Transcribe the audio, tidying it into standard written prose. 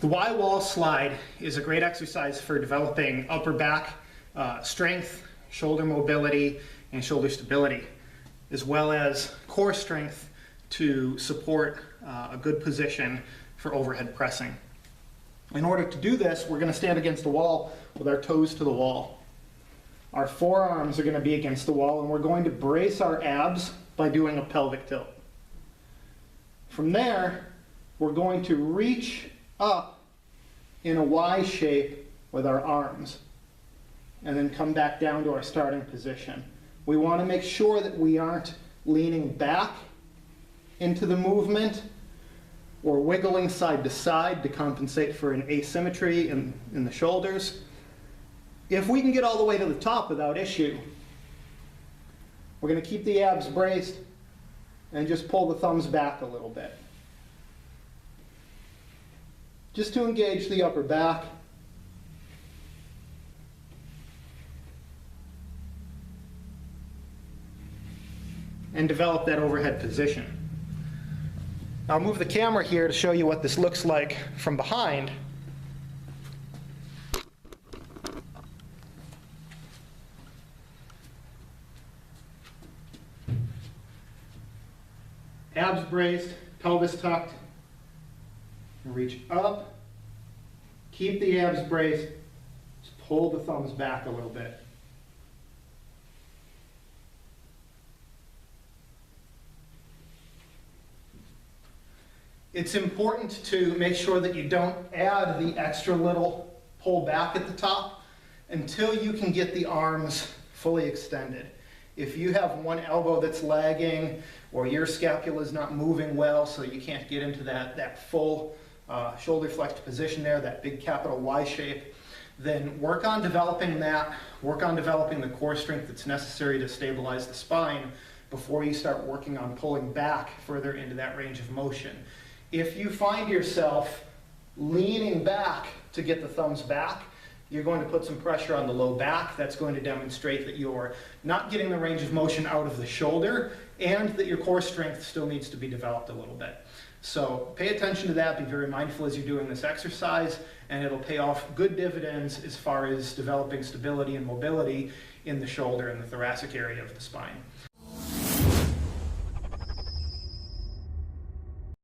The Y-wall slide is a great exercise for developing upper back strength, shoulder mobility, and shoulder stability, as well as core strength to support a good position for overhead pressing. In order to do this, we're going to stand against the wall with our toes to the wall. Our forearms are going to be against the wall, and we're going to brace our abs by doing a pelvic tilt. From there, we're going to reach up in a Y shape with our arms and then come back down to our starting position. We want to make sure that we aren't leaning back into the movement or wiggling side to side to compensate for an asymmetry in the shoulders. If we can get all the way to the top without issue, we're going to keep the abs braced and just pull the thumbs back a little bit, just to engage the upper back. And develop that overhead position. I'll move the camera here to show you what this looks like from behind. Abs braced, pelvis tucked, and reach up. Keep the abs braced. Just pull the thumbs back a little bit. It's important to make sure that you don't add the extra little pull back at the top until you can get the arms fully extended. If you have one elbow that's lagging or your scapula is not moving well so you can't get into that full shoulder flexed position there, that big capital Y shape, then work on developing that, work on developing the core strength that's necessary to stabilize the spine before you start working on pulling back further into that range of motion. If you find yourself leaning back to get the thumbs back, you're going to put some pressure on the low back. That's going to demonstrate that you're not getting the range of motion out of the shoulder and that your core strength still needs to be developed a little bit. So pay attention to that, be very mindful as you're doing this exercise, and it'll pay off good dividends as far as developing stability and mobility in the shoulder and the thoracic area of the spine.